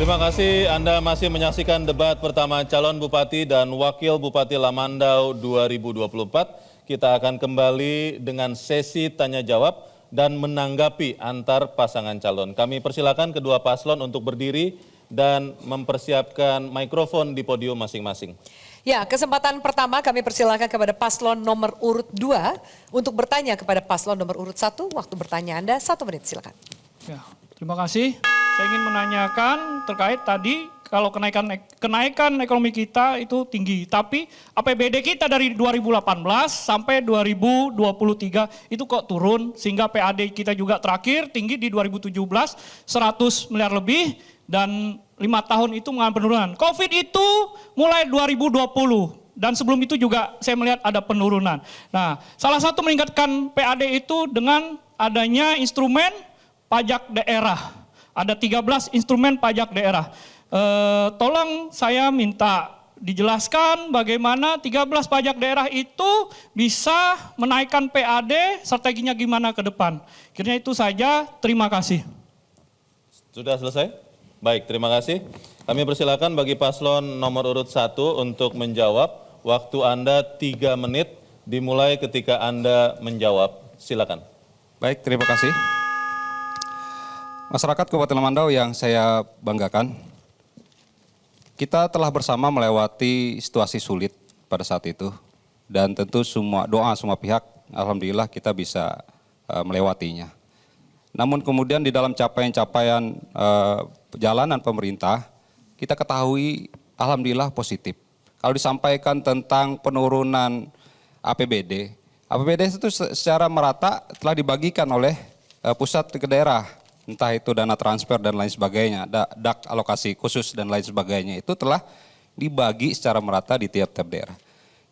Terima kasih Anda masih menyaksikan debat pertama calon Bupati dan Wakil Bupati Lamandau 2024. Kita akan kembali dengan sesi tanya jawab dan menanggapi antar pasangan calon. Kami persilakan kedua paslon untuk berdiri dan mempersiapkan mikrofon di podium masing-masing. Ya, kesempatan pertama kami persilakan kepada paslon nomor urut 2 untuk bertanya kepada paslon nomor urut 1. Waktu bertanya Anda 1 menit, silakan. Ya, terima kasih. Saya ingin menanyakan terkait tadi kalau kenaikan ekonomi kita itu tinggi, tapi APBD kita dari 2018 sampai 2023 itu kok turun sehingga PAD kita juga terakhir tinggi di 2017 100 miliar lebih dan 5 tahun itu mengalami penurunan. Covid itu mulai 2020 dan sebelum itu juga saya melihat ada penurunan. Nah, salah satu meningkatkan PAD itu dengan adanya instrumen pajak daerah. Ada 13 instrumen pajak daerah. Tolong saya minta dijelaskan bagaimana 13 pajak daerah itu bisa menaikkan PAD, strateginya gimana ke depan. Kiranya itu saja, terima kasih. Sudah selesai? Baik, terima kasih. Kami persilakan bagi paslon nomor urut 1 untuk menjawab. Waktu Anda 3 menit dimulai ketika Anda menjawab. Silakan. Baik, terima kasih. Masyarakat Kabupaten Lamandau yang saya banggakan, kita telah bersama melewati situasi sulit pada saat itu. Dan tentu semua pihak, alhamdulillah kita bisa melewatinya. Namun kemudian di dalam capaian-capaian perjalanan pemerintah, kita ketahui alhamdulillah positif. Kalau disampaikan tentang penurunan APBD itu secara merata telah dibagikan oleh pusat ke daerah. Entah itu dana transfer dan lain sebagainya, DAK alokasi khusus dan lain sebagainya itu telah dibagi secara merata di tiap-tiap daerah.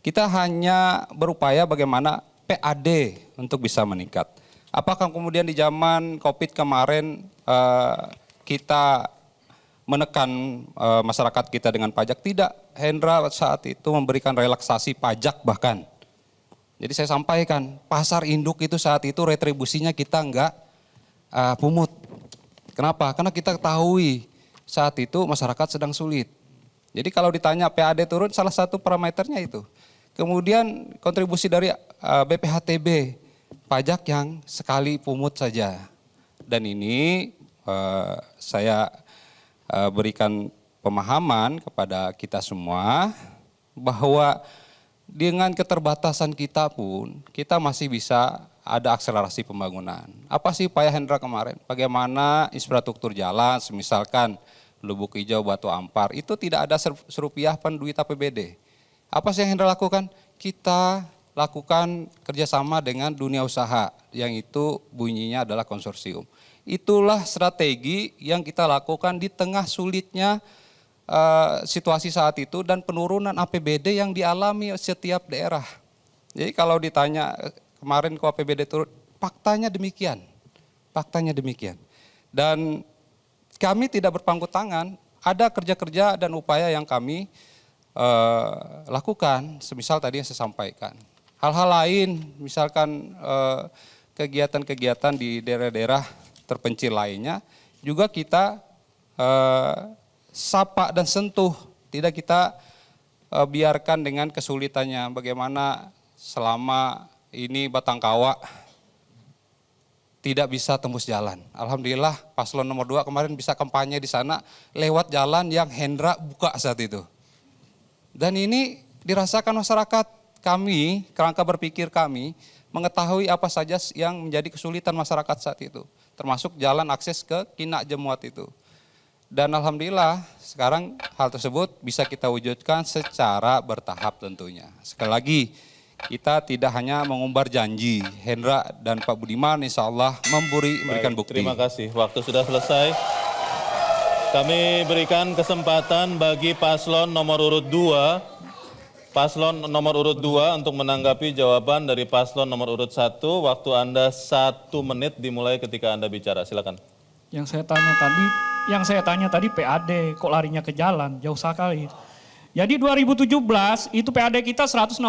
Kita hanya berupaya bagaimana PAD untuk bisa meningkat. Apakah kemudian di zaman COVID kemarin kita menekan masyarakat kita dengan pajak? Tidak, Hendra saat itu memberikan relaksasi pajak bahkan. Jadi saya sampaikan, pasar induk itu saat itu retribusinya kita enggak pungut. Kenapa? Karena kita ketahui saat itu masyarakat sedang sulit. Jadi kalau ditanya PAD turun, salah satu parameternya itu. Kemudian kontribusi dari BPHTB, pajak yang sekali pungut saja. Dan ini saya berikan pemahaman kepada kita semua bahwa dengan keterbatasan kita pun kita masih bisa ada akselerasi pembangunan. Apa sih upaya Hendra kemarin? Bagaimana infrastruktur jalan, misalkan Lubuk Hijau, Batu Ampar, itu tidak ada serupiah pun duit APBD. Apa sih yang Hendra lakukan? Kita lakukan kerjasama dengan dunia usaha, yang itu bunyinya adalah konsorsium. Itulah strategi yang kita lakukan di tengah sulitnya situasi saat itu dan penurunan APBD yang dialami setiap daerah. Jadi kalau ditanya kemarin kok APBD turun, faktanya demikian. Faktanya demikian. Dan kami tidak berpangku tangan, ada kerja-kerja dan upaya yang kami lakukan, semisal tadi yang saya sampaikan. Hal-hal lain, misalkan kegiatan-kegiatan di daerah-daerah terpencil lainnya, juga kita sapa dan sentuh, tidak kita biarkan dengan kesulitannya. Bagaimana selama ini Batangkawa tidak bisa tembus jalan. Alhamdulillah paslon nomor 2 kemarin bisa kampanye di sana lewat jalan yang Hendra buka saat itu. Dan ini dirasakan masyarakat kami, kerangka berpikir kami, mengetahui apa saja yang menjadi kesulitan masyarakat saat itu. Termasuk jalan akses ke Kinak Jemuat itu. Dan alhamdulillah sekarang hal tersebut bisa kita wujudkan secara bertahap tentunya. Sekali lagi, kita tidak hanya mengumbar janji, Hendra dan Pak Budiman insya Allah memberikan bukti. Terima kasih, waktu sudah selesai. Kami berikan kesempatan bagi paslon nomor urut 2. Paslon nomor urut 2 untuk menanggapi jawaban dari paslon nomor urut 1. Waktu Anda 1 menit dimulai ketika Anda bicara, silakan. Yang saya tanya tadi PAD, kok larinya ke jalan, jauh sekali. Jadi 2017 itu PAD kita 162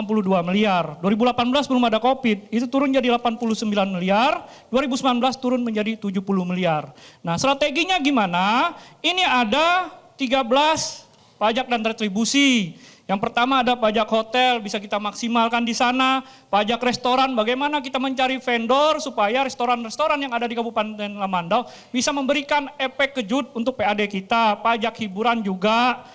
miliar. 2018 belum ada Covid, itu turun jadi 89 miliar. 2019 turun menjadi 70 miliar. Nah, strateginya gimana? Ini ada 13 pajak dan retribusi. Yang pertama ada pajak hotel, bisa kita maksimalkan di sana. Pajak restoran, bagaimana kita mencari vendor supaya restoran-restoran yang ada di Kabupaten Lamandau bisa memberikan efek kejut untuk PAD kita. Pajak hiburan juga.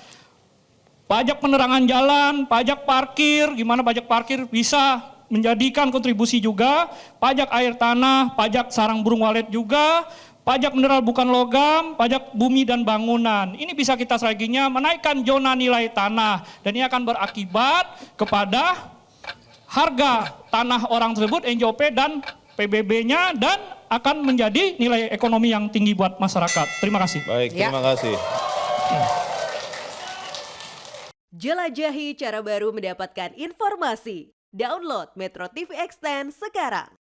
Pajak penerangan jalan, pajak parkir, gimana pajak parkir bisa menjadikan kontribusi juga. Pajak air tanah, pajak sarang burung walet juga. Pajak mineral bukan logam, pajak bumi dan bangunan. Ini bisa kita strateginya menaikkan zona nilai tanah. Dan ini akan berakibat kepada harga tanah orang tersebut, NJOP dan PBB-nya, dan akan menjadi nilai ekonomi yang tinggi buat masyarakat. Terima kasih. Baik, Ya. terima kasih. Jelajahi cara baru mendapatkan informasi. Download Metro TV Extend sekarang.